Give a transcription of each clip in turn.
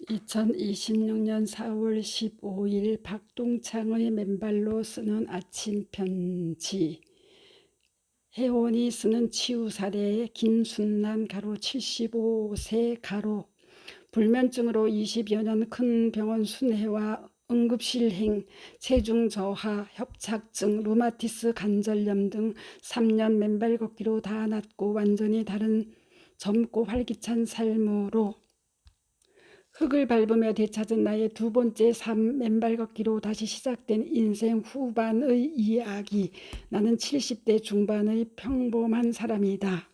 2026년 4월 15일 박동창의 맨발로 쓰는 아침 편지. 혜원이 쓰는 치유사례. 김순란 가로 75세 가로 불면증으로 20여 년 큰 병원 순회와 응급실행, 체중 저하, 협착증, 루마티스 관절염 등 3년 맨발 걷기로 다 낫고 완전히 다른 젊고 활기찬 삶으로 흙을 밟으며 되찾은 나의 두 번째 삶, 맨발 걷기로 다시 시작된 인생 후반의 이야기. 나는 70대 중반의 평범한 사람이다.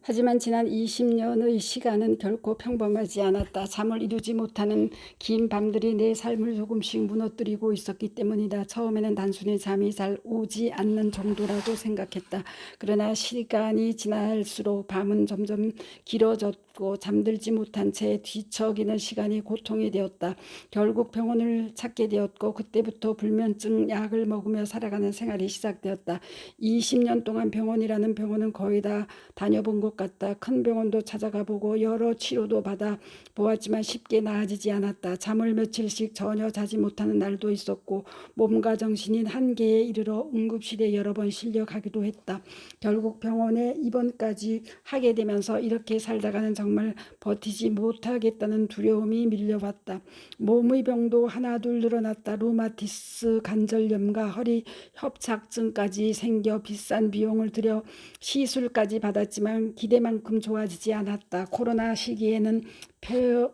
하지만 지난 20년의 시간은 결코 평범하지 않았다. 잠을 이루지 못하는 긴 밤들이 내 삶을 조금씩 무너뜨리고 있었기 때문이다. 처음에는 단순히 잠이 잘 오지 않는 정도라고 생각했다. 그러나 시간이 지날수록 밤은 점점 길어졌고 잠들지 못한 채 뒤척이는 시간이 고통이 되었다. 결국 병원을 찾게 되었고 그때부터 불면증 약을 먹으며 살아가는 생활이 시작되었다. 20년 동안 병원이라는 병원은 거의 다 다녀본 것 같다. 큰 병원도 찾아가 보고 여러 치료도 받아 보았지만 쉽게 나아지지 않았다. 잠을 며칠씩 전혀 자지 못하는 날도 있었고 몸과 정신이 한계에 이르러 응급실에 여러 번 실려가기도 했다. 결국 병원에 입원까지 하게 되면서 이렇게 살다가는 정말 버티지 못하겠다는 두려움이 밀려왔다. 몸의 병도 하나둘 늘어났다. 루마티스 관절염과 허리 협착증까지 생겨 비싼 비용을 들여 시술까지 받았지만 기대만큼 좋아지지 않았다. 코로나 시기에는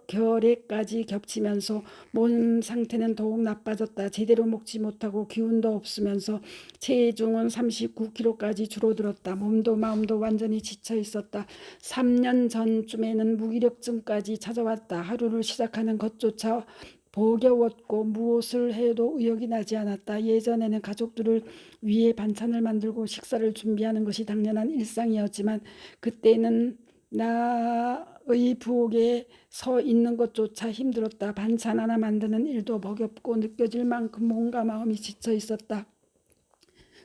결핵까지 겹치면서 몸 상태는 더욱 나빠졌다. 제대로 먹지 못하고 기운도 없으면서 체중은 39kg까지 줄어들었다. 몸도 마음도 완전히 지쳐 있었다. 3년 전쯤에는 무기력증까지 찾아왔다. 하루를 시작하는 것조차 버거웠고 무엇을 해도 의욕이 나지 않았다. 예전에는 가족들을 위해 반찬을 만들고 식사를 준비하는 것이 당연한 일상이었지만 그때는 나의 부엌에 서 있는 것조차 힘들었다. 반찬 하나 만드는 일도 버겁고 느껴질 만큼 몸과 마음이 지쳐 있었다.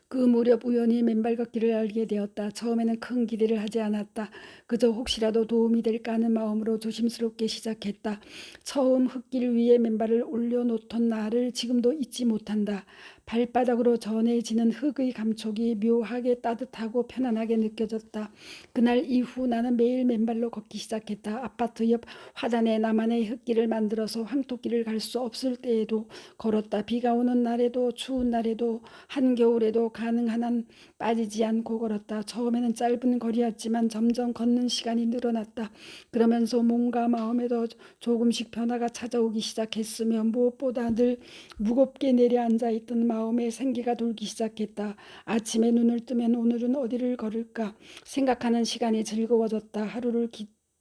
그 무렵 우연히 맨발 걷기를 알게 되었다. 처음에는 큰 기대를 하지 않았다. 그저 혹시라도 도움이 될까 하는 마음으로 조심스럽게 시작했다. 처음 흙길 위에 맨발을 올려놓던 나를 지금도 잊지 못한다. 발바닥으로 전해지는 흙의 감촉이 묘하게 따뜻하고 편안하게 느껴졌다. 그날 이후 나는 매일 맨발로 걷기 시작했다. 아파트 옆 화단에 나만의 흙길을 만들어서 황토길을 갈 수 없을 때에도 걸었다. 비가 오는 날에도 추운 날에도 한겨울에도 가능한 한 빠지지 않고 걸었다. 처음에는 짧은 거리였지만 점점 걷는 시간이 늘어났다. 그러면서 몸과 마음에도 조금씩 변화가 찾아오기 시작했으며 무엇보다 늘 무겁게 내려앉아 있던 마음에 생기가 돌기 시작했다. 아침에 눈을 뜨면 오늘은 어디를 걸을까 생각하는 시간이 즐거워졌다. 하루를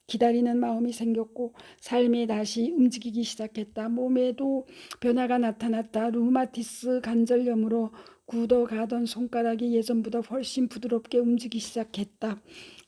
기다리는 마음이 생겼고 삶이 다시 움직이기 시작했다. 몸에도 변화가 나타났다. 루마티스 관절염으로 굳어가던 손가락이 예전보다 훨씬 부드럽게 움직이기 시작했다.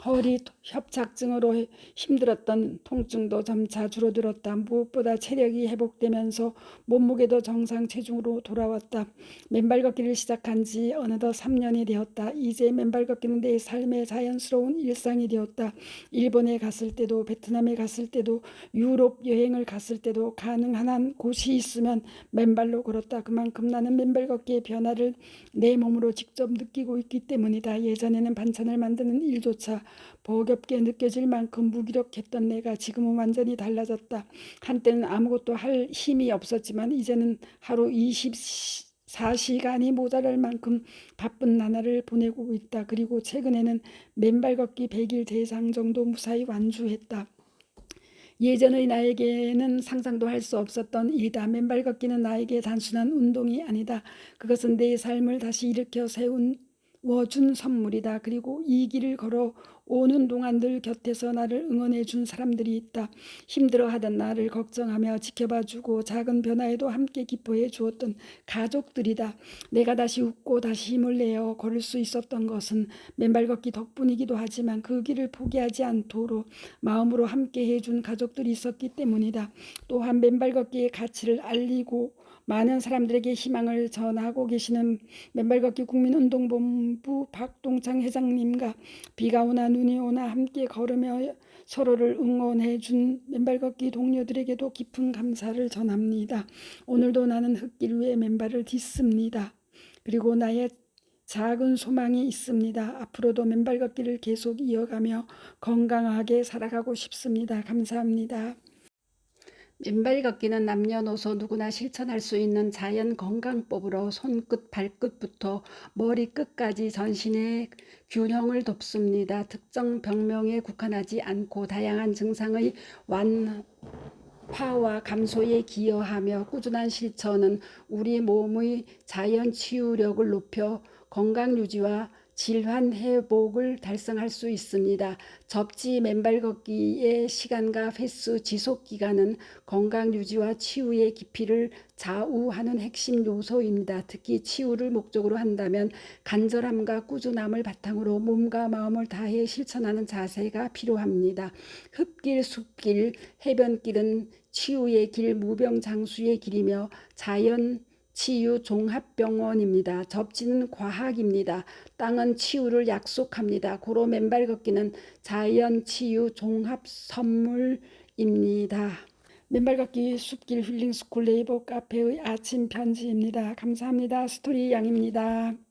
허리 협착증으로 힘들었던 통증도 점차 줄어들었다. 무엇보다 체력이 회복되면서 몸무게도 정상 체중으로 돌아왔다. 맨발 걷기를 시작한 지 어느덧 3년이 되었다. 이제 맨발 걷기는 내 삶의 자연스러운 일상이 되었다. 일본에 갔을 때도 베트남에 갔을 때도 유럽 여행을 갔을 때도 가능한 한 곳이 있으면 맨발로 걸었다. 그만큼 나는 맨발 걷기의 변화를 내 몸으로 직접 느끼고 있기 때문이다. 예전에는 반찬을 만드는 일조차 버겁게 느껴질 만큼 무기력했던 내가 지금은 완전히 달라졌다. 한때는 아무것도 할 힘이 없었지만 이제는 하루 24시간이 모자랄 만큼 바쁜 나날을 보내고 있다. 그리고 최근에는 맨발 걷기 100일 대상 정도 무사히 완주했다. 예전의 나에게는 상상도 할 수 없었던 일이다. 맨발 걷기는 나에게 단순한 운동이 아니다. 그것은 내 삶을 다시 일으켜 세워준 선물이다. 그리고 이 길을 걸어오는 동안 늘 곁에서 나를 응원해준 사람들이 있다. 힘들어하던 나를 걱정하며 지켜봐주고 작은 변화에도 함께 기뻐해 주었던 가족들이다. 내가 다시 웃고 다시 힘을 내어 걸을 수 있었던 것은 맨발 걷기 덕분이기도 하지만 그 길을 포기하지 않도록 마음으로 함께 해준 가족들이 있었기 때문이다. 또한 맨발 걷기의 가치를 알리고 많은 사람들에게 희망을 전하고 계시는 맨발 걷기 국민운동본부 박동창 회장님과 비가 오나 눈이 오나 함께 걸으며 서로를 응원해준 맨발 걷기 동료들에게도 깊은 감사를 전합니다. 오늘도 나는 흙길 위에 맨발을 딛습니다. 그리고 나의 작은 소망이 있습니다. 앞으로도 맨발 걷기를 계속 이어가며 건강하게 살아가고 싶습니다. 감사합니다. 맨발 걷기는 남녀노소 누구나 실천할 수 있는 자연 건강법으로 손끝 발끝부터 머리끝까지 전신의 균형을 돕습니다. 특정 병명에 국한하지 않고 다양한 증상의 완화와 감소에 기여하며 꾸준한 실천은 우리 몸의 자연 치유력을 높여 건강 유지와 질환 회복을 달성할 수 있습니다. 접지 맨발 걷기의 시간과 횟수, 지속 기간은 건강 유지와 치유의 깊이를 좌우하는 핵심 요소입니다. 특히 치유를 목적으로 한다면 간절함과 꾸준함을 바탕으로 몸과 마음을 다해 실천하는 자세가 필요합니다. 흙길, 숲길, 해변길은 치유의 길, 무병장수의 길이며 자연 치유 종합병원입니다. 접지는 과학입니다. 땅은 치유를 약속합니다. 고로 맨발 걷기는 자연 치유 종합 선물입니다. 맨발 걷기 숲길 힐링 스쿨 네이버 카페의 아침 편지입니다. 감사합니다. 스토리 양입니다.